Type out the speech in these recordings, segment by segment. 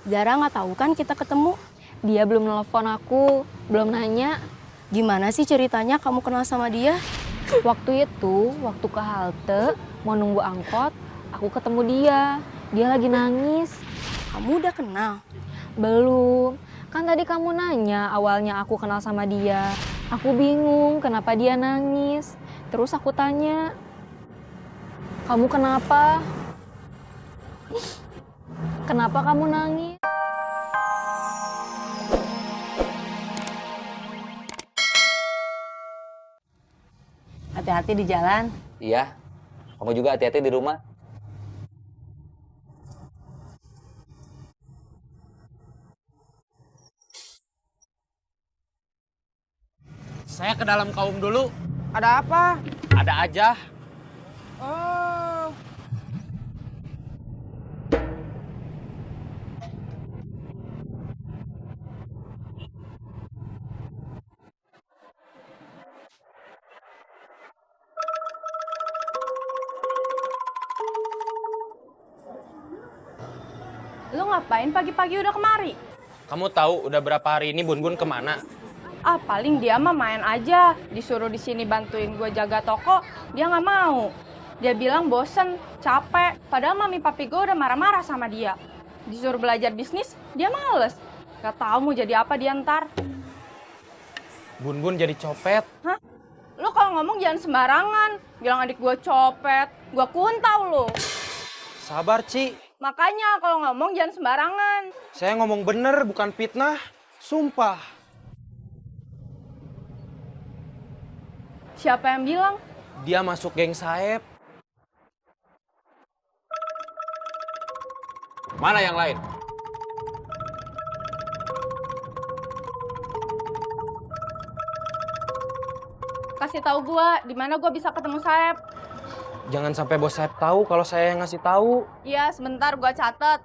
Zara nggak tahu kan kita ketemu? Dia belum nelpon aku, belum nanya. Gimana sih ceritanya kamu kenal sama dia? Waktu itu, waktu ke halte, mau nunggu angkot, aku ketemu dia. Dia lagi nangis. Kamu udah kenal? Belum. Kan tadi kamu nanya awalnya aku kenal sama dia. Aku bingung kenapa dia nangis. Terus aku tanya, kamu kenapa? Kenapa kamu nangis? Hati-hati di jalan. Iya, kamu juga hati-hati di rumah. Saya ke dalam kaum dulu. Ada apa? Ada aja. Oh. Lu ngapain pagi-pagi udah kemari? Kamu tahu udah berapa hari ini Bun Bun kemana? Ah, paling dia mah main aja. Disuruh di sini bantuin gue jaga toko, dia nggak mau. Dia bilang bosen, capek. Padahal mami papi gue udah marah-marah sama dia. Disuruh belajar bisnis, dia males. Gak tahu mau jadi apa dia ntar. Bun Bun jadi copet. Hah? Lu kalau ngomong jangan sembarangan. Bilang adik gue copet, gue kuntau lu. Sabar, Ci. Makanya kalau ngomong jangan sembarangan. Saya ngomong bener, bukan fitnah. Sumpah. Siapa yang bilang? Dia masuk geng Saeb. Mana yang lain? Kasih tahu gue di mana gue bisa ketemu Saeb. Jangan sampai bos Saeb tahu kalau saya yang ngasih tahu. Iya, sebentar gue catat.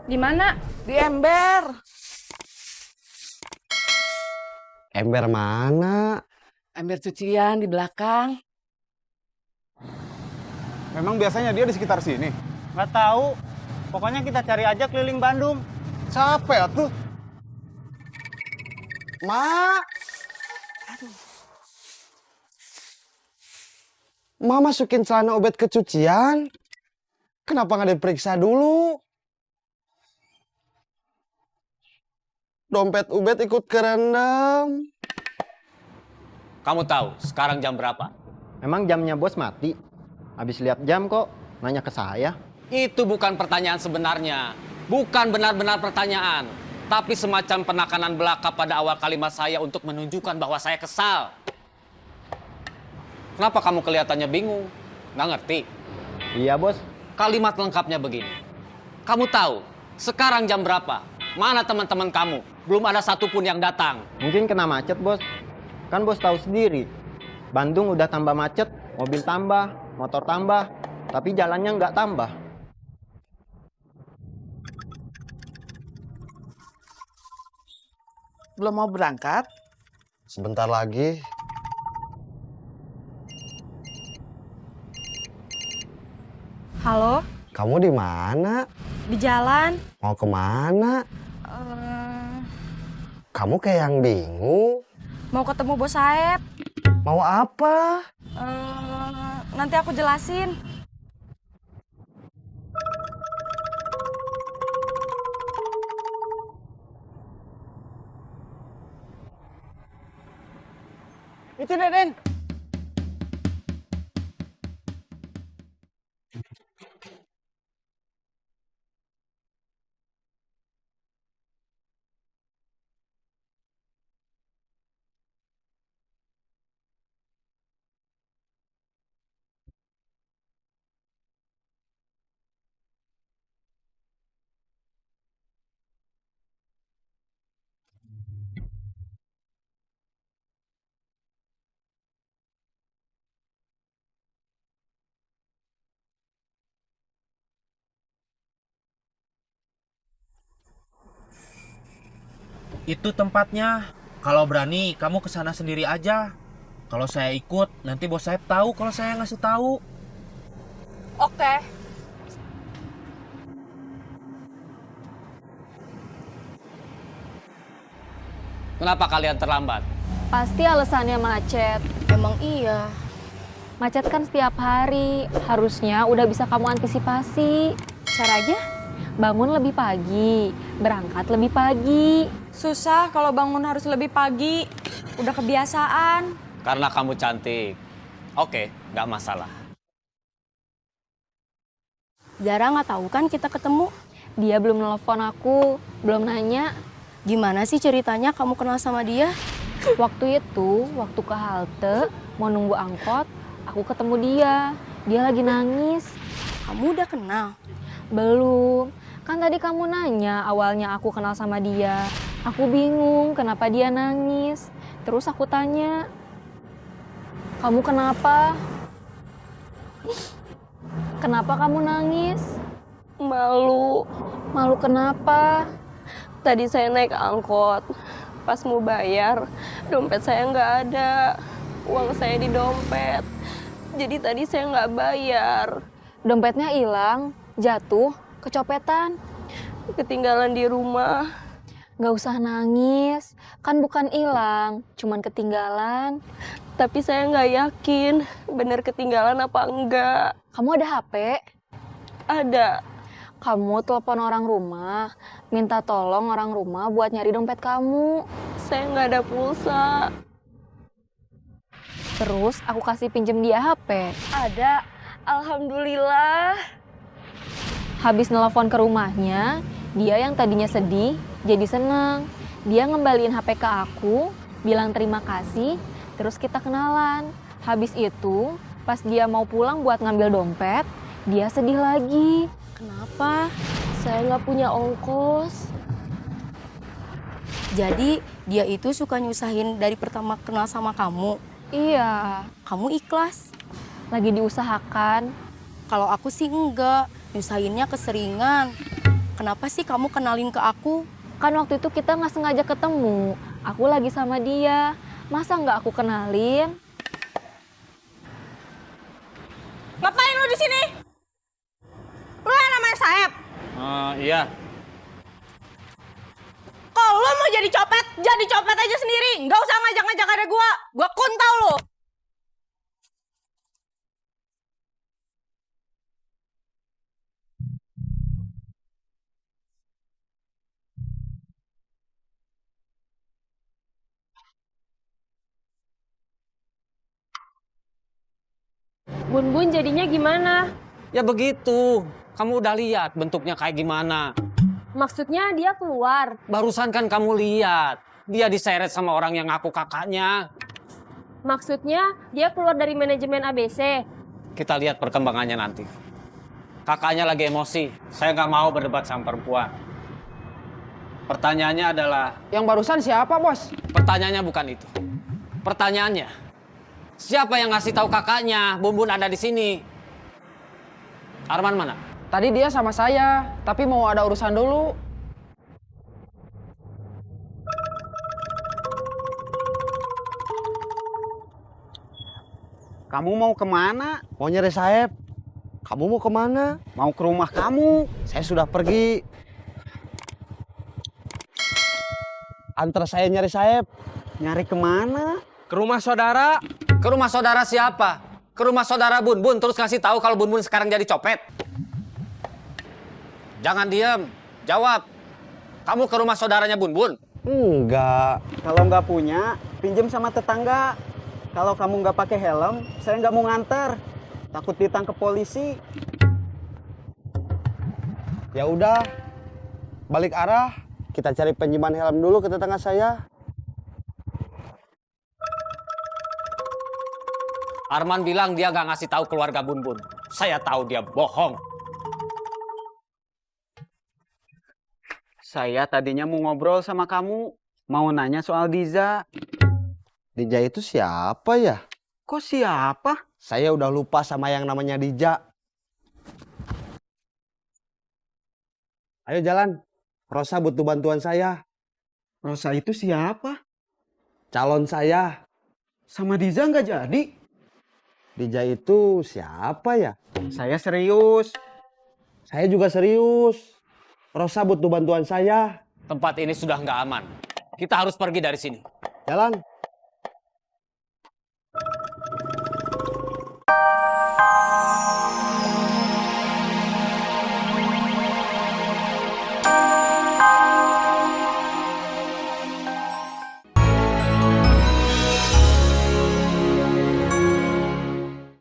Di mana? Di ember. Ember mana? Ember cucian di belakang. Memang biasanya dia di sekitar sini? Nggak tahu. Pokoknya kita cari aja keliling Bandung. Capek tuh. Ma. Ma masukin celana Ubed ke cucian. Kenapa nggak diperiksa dulu? Dompet Ubed ikut kerendam. Kamu tahu sekarang jam berapa? Memang jamnya bos mati. Habis lihat jam kok nanya ke saya. Itu bukan pertanyaan sebenarnya. Bukan benar-benar pertanyaan. Tapi semacam penekanan belaka pada awal kalimat saya untuk menunjukkan bahwa saya kesal. Kenapa kamu kelihatannya bingung? Nggak ngerti? Iya bos. Kalimat lengkapnya begini. Kamu tahu sekarang jam berapa? Mana teman-teman kamu? Belum ada satupun yang datang. Mungkin kena macet bos. Kan bos tahu sendiri. Bandung udah tambah macet, mobil tambah, motor tambah. Tapi jalannya nggak tambah. Belum mau berangkat? Sebentar lagi. Halo, Kamu di mana? di jalan. Mau kemana? Kamu kayak yang bingung. Mau ketemu bos Saeb. Mau apa? Nanti aku jelasin. Itu Deden. Itu tempatnya. Kalau berani, kamu kesana sendiri aja. Kalau saya ikut, nanti bos Saeb tahu kalau saya ngasih tahu. Oke. Kenapa kalian terlambat? Pasti alasannya macet. Emang iya. Macet kan setiap hari. Harusnya udah bisa kamu antisipasi. Caranya? Bangun lebih pagi, berangkat lebih pagi. Susah kalau bangun harus lebih pagi. Udah kebiasaan. Karena kamu cantik. Oke, nggak masalah. Zara nggak tahu kan kita ketemu? Dia belum nelfon aku, belum nanya. Gimana sih ceritanya kamu kenal sama dia? Waktu itu, waktu ke halte, mau nunggu angkot, aku ketemu dia. Dia lagi nangis. Kamu udah kenal? Belum. Kan tadi kamu nanya awalnya aku kenal sama dia. Aku bingung kenapa dia nangis. Terus aku tanya, kamu kenapa? Kenapa kamu nangis? Malu. Malu kenapa? Tadi saya naik angkot. Pas mau bayar, dompet saya nggak ada. Uang saya di dompet. Jadi tadi saya nggak bayar. Dompetnya hilang, jatuh, kecopetan. Ketinggalan di rumah. Nggak usah nangis, kan bukan hilang, cuman ketinggalan. Tapi saya nggak yakin bener ketinggalan apa enggak. Kamu ada HP? Ada. Kamu telepon orang rumah, minta tolong orang rumah buat nyari dompet kamu. Saya nggak ada pulsa. Terus aku kasih pinjem dia HP. Ada. Alhamdulillah. Habis nelpon ke rumahnya, dia yang tadinya sedih jadi senang. Dia ngembaliin HP ke aku, bilang terima kasih, terus kita kenalan. Habis itu, pas dia mau pulang buat ngambil dompet, dia sedih lagi. Kenapa? Saya nggak punya ongkos. Jadi dia itu suka nyusahin dari pertama kenal sama kamu. Iya, Kamu ikhlas? lagi diusahakan. Kalau aku sih enggak, nyusahinnya keseringan. Kenapa sih kamu kenalin ke aku? Kan waktu itu kita nggak sengaja ketemu. Aku lagi sama dia. Masa nggak aku kenalin? Ngapain lu di sini? Lu yang namanya Saeb. Iya. Kalau lu mau jadi copet aja sendiri. Nggak usah ngajak-ngajak ada gua. Gua kuntau lu. Bun jadinya gimana? Ya begitu. Kamu udah lihat bentuknya kayak gimana. Maksudnya dia keluar. Barusan kan kamu lihat. Dia diseret sama orang yang ngaku kakaknya. Maksudnya dia keluar dari manajemen ABC. Kita lihat perkembangannya nanti. Kakaknya lagi emosi. Saya nggak mau berdebat sama perempuan. Pertanyaannya adalah... Yang barusan siapa, Bos? Pertanyaannya bukan itu. Pertanyaannya, siapa yang ngasih tahu kakaknya Bun ada di sini? Arman mana? Tadi dia sama saya, tapi mau ada urusan dulu. Kamu mau kemana? Mau nyari Saeb. Kamu mau kemana? Mau ke rumah kamu. Saya sudah pergi. Antar saya nyari Saeb. Nyari kemana? Ke rumah saudara. Ke rumah saudara siapa? Ke rumah saudara Bun terus kasih tahu kalau Bun sekarang jadi copet. Jangan diam, jawab. Kamu ke rumah saudaranya Bun? Enggak. Kalau nggak punya, pinjem sama tetangga. Kalau kamu nggak pakai helm, saya nggak mau nganter. Takut ditangkap polisi. Ya udah. Balik arah. Kita cari pinjaman helm dulu ke tetangga saya. Arman bilang dia nggak ngasih tahu keluarga Bun. Saya tahu dia bohong. Saya tadinya mau ngobrol sama kamu. Mau nanya soal Diza. Dija itu siapa ya? Kok siapa? Saya udah lupa sama yang namanya Dija. Ayo jalan. Rosa butuh bantuan saya. Rosa itu siapa? Calon saya. Sama Diza nggak jadi? Dija itu siapa ya? Saya serius. Saya juga serius. Rosa butuh bantuan saya. Tempat ini sudah nggak aman. Kita harus pergi dari sini. Jalan.